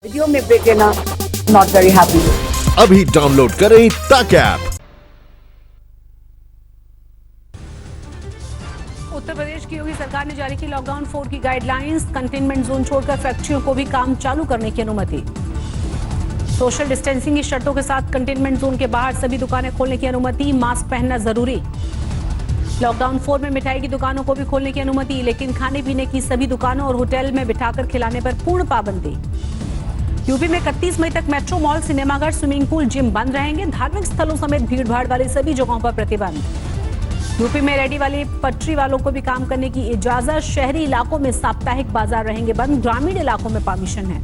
Video में break लेना not very happy. अभी डाउनलोड करें तक ऐप। उत्तर प्रदेश की योगी सरकार ने जारी की लॉकडाउन 4 की गाइडलाइंस। कंटेनमेंट जोन छोड़कर फैक्ट्रियों को भी काम चालू करने की अनुमति। सोशल डिस्टेंसिंग की शर्तों के साथ कंटेनमेंट जोन के बाहर सभी दुकानें खोलने की अनुमति। मास्क पहनना जरूरी। लॉकडाउन 4 में मिठाई की दुकानों को भी खोलने की अनुमति, लेकिन खाने पीने की सभी दुकानों और होटल में बिठाकर खिलाने पर पूर्ण पाबंदी। यूपी में 31 मई तक मेट्रो, मॉल, सिनेमाघर, स्विमिंग पूल, जिम बंद रहेंगे। धार्मिक स्थलों समेत भीड़भाड़ वाली सभी जगहों पर प्रतिबंध। यूपी में रेडी वाली पटरी वालों को भी काम करने की इजाजत। शहरी इलाकों में साप्ताहिक बाजार रहेंगे बंद। ग्रामीण इलाकों में परमिशन है।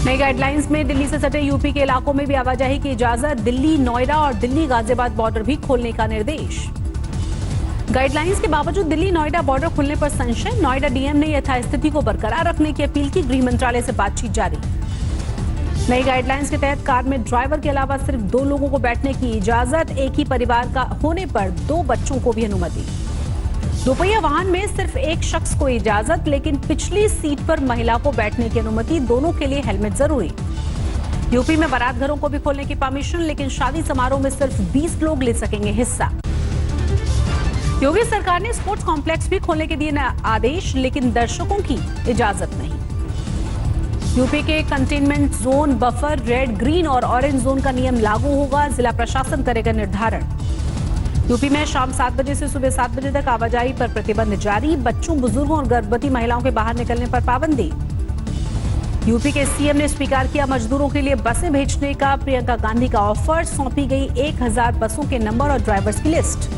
नई गाइडलाइंस में दिल्ली से सटे यूपी के इलाकों में भी आवाजाही की इजाजत। दिल्ली, नोएडा और दिल्ली गाजियाबाद बॉर्डर भी खोलने का निर्देश। गाइडलाइंस के बावजूद दिल्ली नोएडा बॉर्डर खुलने पर संशय। नोएडा डीएम ने यथास्थिति को बरकरार रखने की अपील की। गृह मंत्रालय से बातचीत जारी। नई गाइडलाइंस के तहत कार में ड्राइवर के अलावा सिर्फ 2 लोगों को बैठने की इजाजत। एक ही परिवार का होने पर 2 बच्चों को भी अनुमति। दोपहिया वाहन में सिर्फ एक शख्स को इजाजत, लेकिन पिछली सीट पर महिला को बैठने की अनुमति। दोनों के लिए हेलमेट जरूरी। यूपी में बारात घरों को भी खोलने की परमिशन, लेकिन शादी समारोह में सिर्फ 20 लोग ले सकेंगे हिस्सा। योगी सरकार ने स्पोर्ट्स कॉम्प्लेक्स भी खोलने के दिए आदेश, लेकिन दर्शकों की इजाजत नहीं। यूपी के containment zone, buffer, red, green और ऑरेंज जोन का नियम लागू होगा। जिला प्रशासन करेगा निर्धारण। यूपी में शाम 7 बजे से सुबह 7 बजे तक आवाजाही पर प्रतिबंध जारी। बच्चों, बुजुर्गों और गर्भवती महिलाओं के बाहर निकलने पर पाबंदी। यूपी के सीएम ने स्वीकार किया मजदूरों के लिए बसें भेजने का प्रियंका गांधी का ऑफर। सौंपी गई 1000 बसों के नंबर और ड्राइवर्स की लिस्ट।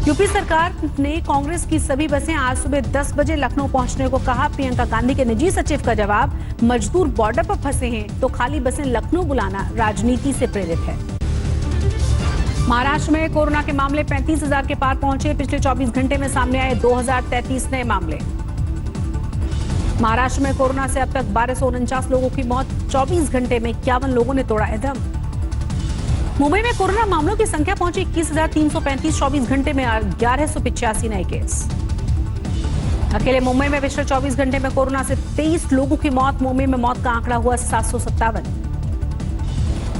यूपी सरकार ने कांग्रेस की सभी बसें आज सुबह 10 बजे लखनऊ पहुंचने को कहा। प्रियंका गांधी के निजी सचिव का जवाब, मजदूर बॉर्डर पर फंसे हैं तो खाली बसें लखनऊ बुलाना राजनीति से प्रेरित है। महाराष्ट्र में कोरोना के मामले 35,000 के पार पहुंचे। पिछले 24 घंटे में सामने आए 2033 नए मामले। महाराष्ट्र में कोरोना से अब तक 1249 लोगों की मौत। 24 घंटे में 51 लोगों ने तोड़ा दम। मुंबई में कोरोना मामलों की संख्या पहुंची 21,335। 24 घंटे में 1185 नए केस। अकेले मुंबई में पिछले 24 घंटे में कोरोना से 23 लोगों की मौत। मुंबई में मौत का आंकड़ा हुआ 757।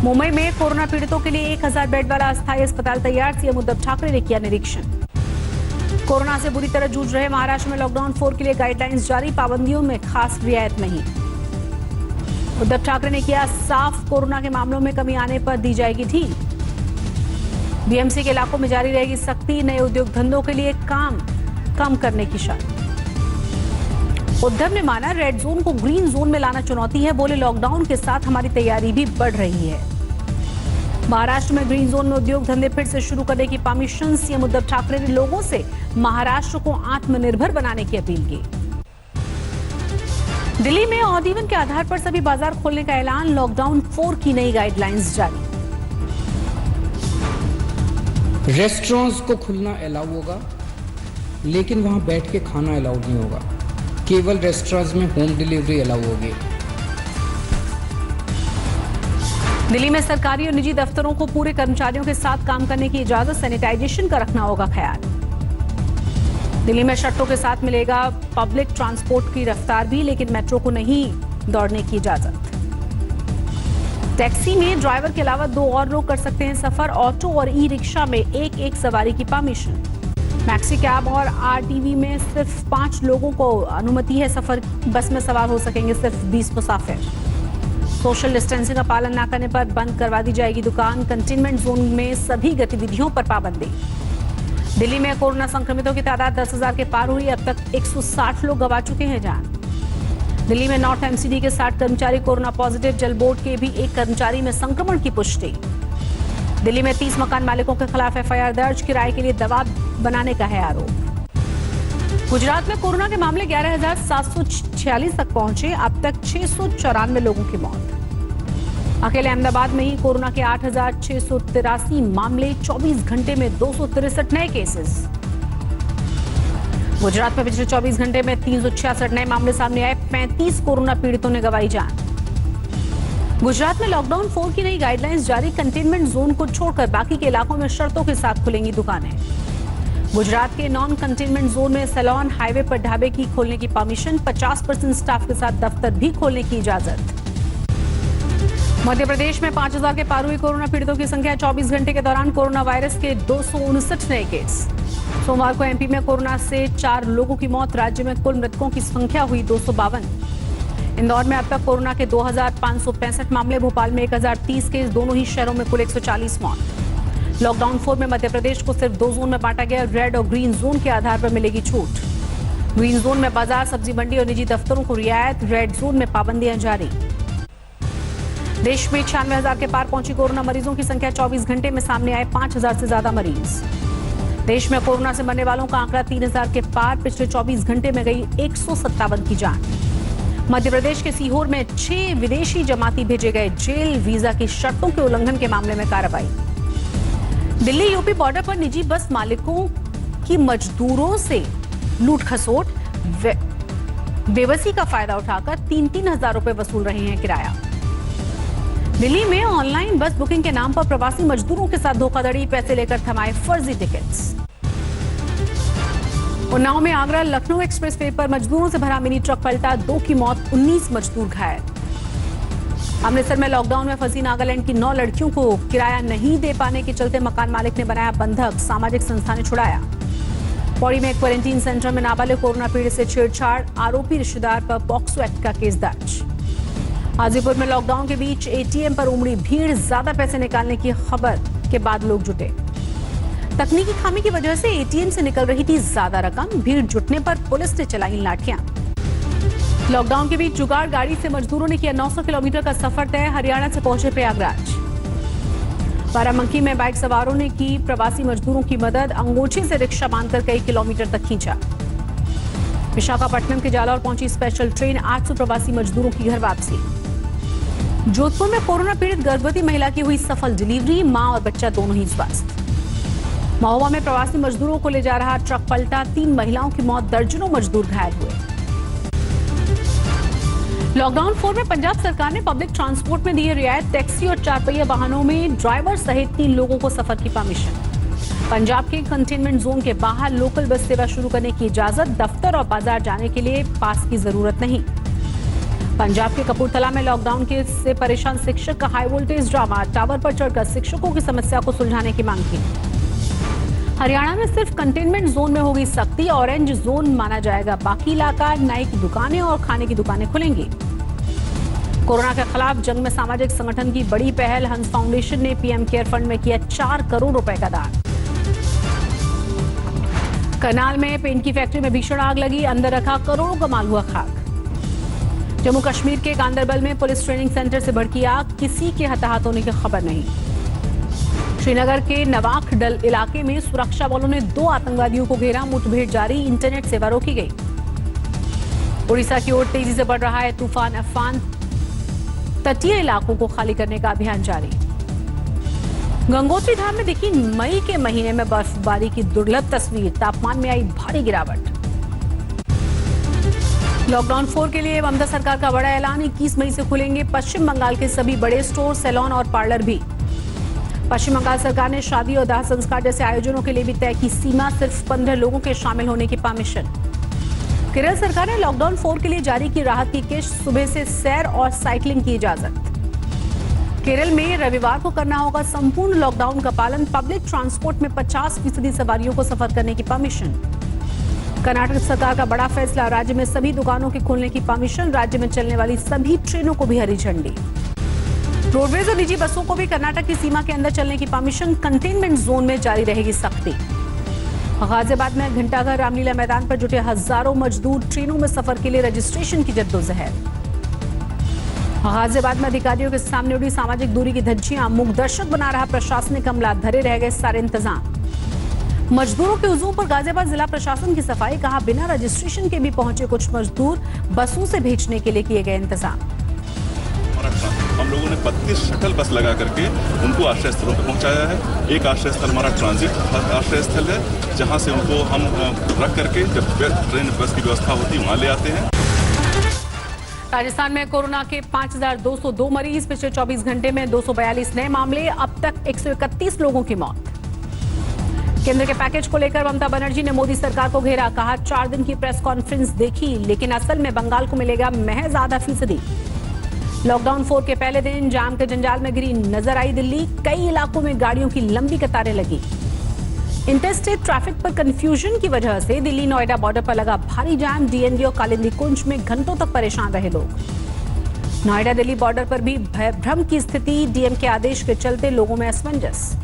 मुंबई में कोरोना पीड़ितों के लिए 1000 बेड वाला अस्थायी अस्पताल तैयार। सीएम उद्धव ठाकरे ने किया निरीक्षण। कोरोना से बुरी तरह जूझ रहे महाराष्ट्र में लॉकडाउन 4 के लिए गाइडलाइंस जारी। पाबंदियों में खास रियायत नहीं। उद्धव ठाकरे ने किया साफ, कोरोना के मामलों में कमी आने पर दी जाएगी ढील। बीएमसी के इलाकों में जारी रहेगी सख्ती। नए उद्योग धंधों के लिए काम कम करने की शर्त। उद्धव ने माना रेड जोन को ग्रीन जोन में लाना चुनौती है। बोले लॉकडाउन के साथ हमारी तैयारी भी बढ़ रही है। महाराष्ट्र में ग्रीन जोन में उद्योग धंधे फिर से शुरू करने की परमिशन। सीएम उद्धव ठाकरे ने लोगों से महाराष्ट्र को आत्मनिर्भर बनाने की अपील की। दिल्ली में ऑड इवन के आधार पर सभी बाजार खोलने का ऐलान। लॉकडाउन 4 की नई गाइडलाइंस जारी। रेस्टोरेंट्स को खुलना अलाउ होगा, लेकिन वहां बैठ के खाना अलाउ नहीं होगा। केवल रेस्टोरेंट्स में होम डिलीवरी अलाउ होगी। दिल्ली में सरकारी और निजी दफ्तरों को पूरे कर्मचारियों के साथ काम करने की इजाजत। सैनिटाइजेशन का रखना होगा ख्याल। दिल्ली में शर्तों के साथ मिलेगा पब्लिक ट्रांसपोर्ट की रफ्तार भी, लेकिन मेट्रो को नहीं दौड़ने की इजाजत। टैक्सी में ड्राइवर के अलावा 2 और लोग कर सकते हैं सफर। ऑटो और ई रिक्शा में एक सवारी की परमिशन। मैक्सी कैब और आरटीवी में सिर्फ 5 लोगों को अनुमति है सफर। बस में सवार हो सकेंगे सिर्फ 20 मुसाफिर। सोशल डिस्टेंसिंग का पालन न करने पर बंद करवा दी जाएगी दुकान। कंटेनमेंट जोन में सभी गतिविधियों पर पाबंदी। दिल्ली में कोरोना संक्रमितों की तादाद 10,000 के पार हुई। अब तक 160 लोग गंवा चुके हैं जान। दिल्ली में नॉर्थ एमसीडी के 60 कर्मचारी कोरोना पॉजिटिव। जल बोर्ड के भी 1 कर्मचारी में संक्रमण की पुष्टि। दिल्ली में 30 मकान मालिकों के खिलाफ एफआईआर दर्ज। किराए के लिए दबाव बनाने का है आरोप। गुजरात में कोरोना के मामले 11,746 तक पहुंचे। अब तक 694 लोगों की मौत। अकेले अहमदाबाद में ही कोरोना के 8,683 मामले। 24 घंटे में 263 नए केसेस। गुजरात में पिछले 24 घंटे में 366 नए मामले सामने आए। 35 कोरोना पीड़ितों ने गंवाई जान। गुजरात में लॉकडाउन 4 की नई गाइडलाइंस जारी। कंटेनमेंट जोन को छोड़कर बाकी के इलाकों में शर्तों के साथ खुलेंगी दुकानें। गुजरात के नॉन कंटेनमेंट जोन में सैलॉन, हाईवे पर ढाबे की खोलने की परमिशन, 50% स्टाफ के साथ दफ्तर भी खोलने की इजाजत। मध्य प्रदेश में 5000 के पार हुई कोरोना पीड़ितों की संख्या, 24 घंटे के दौरान कोरोना वायरस के 259 नए केस। सोमवार को एमपी में कोरोना से 4 लोगों की मौत, राज्य में कुल मृतकों की संख्या हुई 252। इंदौर में अब तक कोरोना के 2565 मामले, भोपाल में 1030 केस, दोनों ही शहरों में कुल 140 मौत। लॉकडाउन 4 में मध्य प्रदेश को सिर्फ 2 जोन में बांटा गया, रेड और ग्रीन जोन के आधार पर मिलेगी छूट। ग्रीन जोन में बाजार, सब्जी मंडी और निजी दफ्तरों को रियायत, रेड जोन में पाबंदियां जारी। देश में 96,000 के पार पहुंची कोरोना मरीजों की संख्या, 24 घंटे में सामने आए 5,000 से ज्यादा मरीज। देश में कोरोना से मरने वालों का आंकड़ा 3,000 के पार, पिछले 24 घंटे में गई 157 की जान। मध्य प्रदेश के सीहोर में 6 विदेशी जमाती भेजे गए जेल, वीजा की शर्तों के उल्लंघन के मामले में कार्रवाई। दिल्ली यूपी बॉर्डर पर निजी बस मालिकों की मजदूरों से लूट खसोट, बेबसी का फायदा उठाकर 3-3 हजार रुपए वसूल रहे हैं किराया। दिल्ली में ऑनलाइन बस बुकिंग के नाम पर प्रवासी मजदूरों के साथ धोखाधड़ी, पैसे लेकर थमाए फर्जी टिकट्स। उन्नाव में आगरा लखनऊ एक्सप्रेसवे पर मजदूरों से भरा मिनी ट्रक पलटा, 2 की मौत, 19 मजदूर घायल। अमृतसर में लॉकडाउन में फंसी नागालैंड की 9 लड़कियों को किराया नहीं दे पाने के चलते मकान मालिक ने बनाया बंधक, सामाजिक संस्था ने छुड़ाया। पौड़ी में एक क्वारंटीन सेंटर में नाबालिग कोरोना पीड़ित से छेड़छाड़, आरोपी रिश्तेदार पर पॉक्सो एक्ट का केस दर्ज। हाजीपुर में लॉकडाउन के बीच एटीएम पर उमड़ी भीड़, ज्यादा पैसे निकालने की खबर के बाद लोग जुटे। तकनीकी खामी की वजह से एटीएम से निकल रही थी ज्यादा रकम, भीड़ जुटने पर पुलिस ने चलाई लाठियां। लॉकडाउन के बीच जुगाड़ गाड़ी से मजदूरों ने किया 900 किलोमीटर का सफर तय, हरियाणा से पहुंचे प्रयागराज। बाराबंकी में बाइक सवारों ने की प्रवासी मजदूरों की मदद, अंगोछे से रिक्शा बांधकर कई किलोमीटर तक खींचा। विशाखापट्टनम के जालौर पहुंची स्पेशल ट्रेन, 800 प्रवासी मजदूरों की घर वापसी। जोधपुर में कोरोना पीड़ित गर्भवती महिला की हुई सफल डिलीवरी, मां और बच्चा दोनों ही स्वस्थ। महोबा में प्रवासी मजदूरों को ले जा रहा ट्रक पलटा, 3 महिलाओं की मौत, दर्जनों मजदूर घायल हुए। लॉकडाउन 4 में पंजाब सरकार ने पब्लिक ट्रांसपोर्ट में दी रियायत, टैक्सी और 4 पहिया वाहनों में ड्राइवर सहित 3 लोगों को सफर की परमिशन। पंजाब के कंटेनमेंट जोन के बाहर लोकल बस सेवा शुरू करने की इजाजत, दफ्तर और बाजार जाने के लिए पास की जरूरत नहीं। पंजाब के कपूरथला में लॉकडाउन के से परेशान शिक्षक का हाई वोल्टेज ड्रामा, टावर पर चढ़कर शिक्षकों की समस्या को सुलझाने की मांग की। हरियाणा में सिर्फ कंटेनमेंट जोन में होगी सख्ती, ऑरेंज जोन माना जाएगा बाकी इलाका, नाई की दुकानें और खाने की दुकानें खुलेंगी। कोरोना के खिलाफ जंग में सामाजिक संगठन की बड़ी पहल, हंस फाउंडेशन ने पीएम केयर फंड में किया 4 करोड़ रुपए का दान। करनाल में पेंट की फैक्ट्री में भीषण आग लगी, अंदर रखा करोड़ों का माल हुआ खाक। जम्मू कश्मीर के गांदरबल में पुलिस ट्रेनिंग सेंटर से भड़की आग, किसी के हताहत होने की खबर नहीं। श्रीनगर के नवाख डल इलाके में सुरक्षा बलों ने 2 आतंकवादियों को घेरा, मुठभेड़ जारी, इंटरनेट सेवा रोकी गई। उड़ीसा की ओर तेजी से बढ़ रहा है तूफान अम्फान, तटीय इलाकों को खाली करने का अभियान जारी। गंगोत्री धाम में दिखी मई के महीने में बर्फबारी की दुर्लभ तस्वीर, तापमान में आई भारी गिरावट। लॉकडाउन 4 के लिए ममता सरकार का बड़ा ऐलान, 21 मई से खुलेंगे पश्चिम बंगाल के सभी बड़े स्टोर, सैलून और पार्लर भी। पश्चिम बंगाल सरकार ने शादी और दाह संस्कार जैसे आयोजनों के लिए भी तय की सीमा, सिर्फ 15 लोगों के शामिल होने की परमिशन। केरल सरकार ने लॉकडाउन 4 के लिए जारी की राहत की किश्त, सुबह से सैर और साइकिलिंग की इजाजत। केरल में रविवार को करना होगा संपूर्ण लॉकडाउन का पालन, पब्लिक ट्रांसपोर्ट में 50% सवारियों को सफर करने की परमिशन। कर्नाटक सरकार का बड़ा फैसला, राज्य में सभी दुकानों के खोलने की परमिशन, राज्य में चलने वाली सभी ट्रेनों को भी हरी झंडी। रोडवेज और निजी बसों को भी कर्नाटक की सीमा के अंदर चलने की परमिशन, कंटेनमेंट जोन में जारी रहेगी सख्ती। गाजियाबाद में घंटाघर रामलीला मैदान पर जुटे हजारों मजदूर, ट्रेनों में सफर के लिए रजिस्ट्रेशन की जद्दोजहद। गाजियाबाद में अधिकारियों के सामने उड़ी सामाजिक दूरी की धज्जियां, मूक दर्शक बना रहा प्रशासनिक अमला, धरे रह गए सारे इंतजाम। मजदूरों के हुजूम पर गाजियाबाद जिला प्रशासन की सफाई, कहा बिना रजिस्ट्रेशन के भी पहुंचे कुछ मजदूर, बसों से भेजने के लिए किए गए इंतजाम। हम लोगों ने 32 शटल बस लगा करके उनको आश्रय स्थलों पर पहुंचाया है। एक आश्रय स्थल हमारा ट्रांजिट आश्रय स्थल है, जहां से उनको हम रख करके जब ट्रेन बस की व्यवस्था होती है वहां ले आते हैं। राजस्थान में कोरोना के 5202 मरीज, पिछले 24 घंटे में 242 नए मामले, अब तक 131 लोगों की मौत। केंद्र के पैकेज को लेकर ममता बनर्जी ने मोदी सरकार को घेरा, कहा 4 दिन की प्रेस कॉन्फ्रेंस देखी लेकिन असल में बंगाल को मिलेगा महज आधा फीसदी। लॉकडाउन 4 के पहले दिन जाम के जंजाल में घिरी नजर आई दिल्ली, कई इलाकों में गाड़ियों की लंबी कतारें लगी। इंटरस्टेट ट्रैफिक पर कंफ्यूजन की वजह से दिल्ली नोएडा बॉर्डर पर लगा भारी जाम, डीएनडी और कालिंदी कुंज में घंटों तक परेशान रहे लोग। नोएडा दिल्ली बॉर्डर पर भी भ्रम की स्थिति, डीएम के आदेश के चलते लोगों में असमंजस।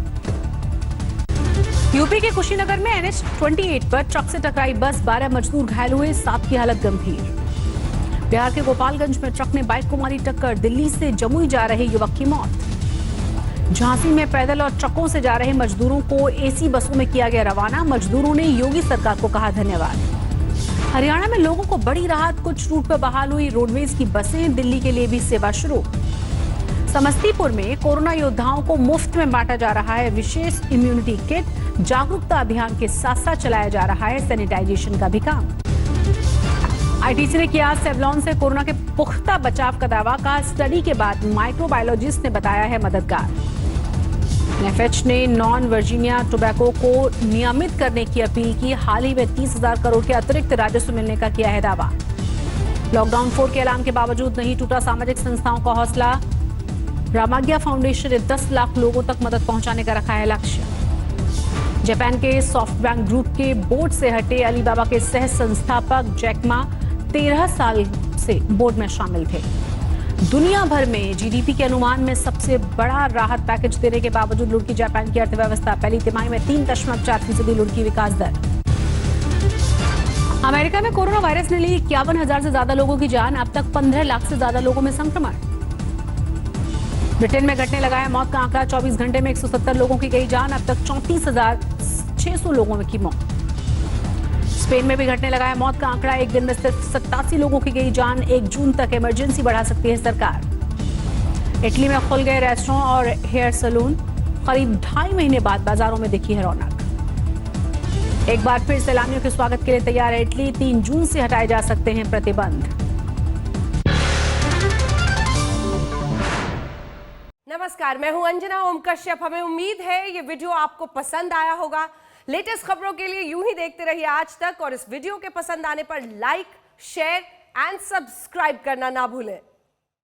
यूपी के कुशीनगर में NH 28 पर ट्रक से टकराई बस, 12 मजदूर घायल हुए, 7 की हालत गंभीर। बिहार के गोपालगंज में ट्रक ने बाइक को मारी टक्कर, दिल्ली से जमुई जा रहे युवक की मौत। झांसी में पैदल और ट्रकों से जा रहे मजदूरों को एसी बसों में किया गया रवाना, मजदूरों ने योगी सरकार को कहा धन्यवाद। हरियाणा में लोगों को बड़ी राहत, कुछ रूट पर बहाल हुई रोडवेज की बसें, दिल्ली के लिए भी सेवा शुरू। समस्तीपुर में कोरोना योद्धाओं को मुफ्त में बांटा जा रहा है विशेष इम्यूनिटी किट, जागरूकता अभियान के साथ साथ चलाया जा रहा है सैनिटाइजेशन का भी काम। आईटीसी ने किया सेवलॉन से कोरोना के पुख्ता बचाव का दावा, कहा स्टडी के बाद माइक्रोबायोलॉजिस्ट ने बताया है मददगार। एनएफएच ने नॉन वर्जीनिया टोबैको को नियमित करने की अपील की, हाल ही में 30,000 करोड़ के अतिरिक्त राजस्व मिलने का किया है दावा। लॉकडाउन 4 के ऐलान के बावजूद नहीं टूटा सामाजिक संस्थाओं का हौसला, रामाज्ञा फाउंडेशन ने 10 लाख लोगों तक मदद पहुंचाने का रखा है लक्ष्य। जापान के सॉफ्टबैंक ग्रुप के बोर्ड से हटे अलीबाबा के सह संस्थापक जैक मा 13 साल से बोर्ड में शामिल थे। दुनिया भर में जीडीपी के अनुमान में सबसे बड़ा राहत पैकेज देने के बावजूद लुढ़की जापान की अर्थव्यवस्था, पहली तिमाही में 3.4% लुढ़की विकास दर। अमेरिका में कोरोना वायरस ने ली 51,000 से ज्यादा लोगों की जान, अब तक 15 लाख से ज्यादा लोगों में संक्रमण। ब्रिटेन में घटने लगा है मौत का आंकड़ा, 24 घंटे में 170 लोगों की गई जान, अब तक 34,600 लोगों की मौत। स्पेन में भी घटने लगा है मौत का आंकड़ा, एक दिन में सिर्फ 87 लोगों की गई जान, 1 जून तक इमरजेंसी बढ़ा सकती है सरकार। इटली में खुल गए रेस्टोरेंट और हेयर सैलून, करीब 2.5 महीने बाद बाजारों में दिखी है रौनक। एक बार फिर सैलानियों के स्वागत के लिए तैयार है इटली, 3 जून से हटाए जा सकते हैं प्रतिबंध। नमस्कार, मैं हूं अंजना ओम कश्यप। हमें उम्मीद है ये वीडियो आपको पसंद आया होगा। लेटेस्ट खबरों के लिए यूं ही देखते रहिए आज तक, और इस वीडियो के पसंद आने पर लाइक, शेयर एंड सब्सक्राइब करना ना भूलें।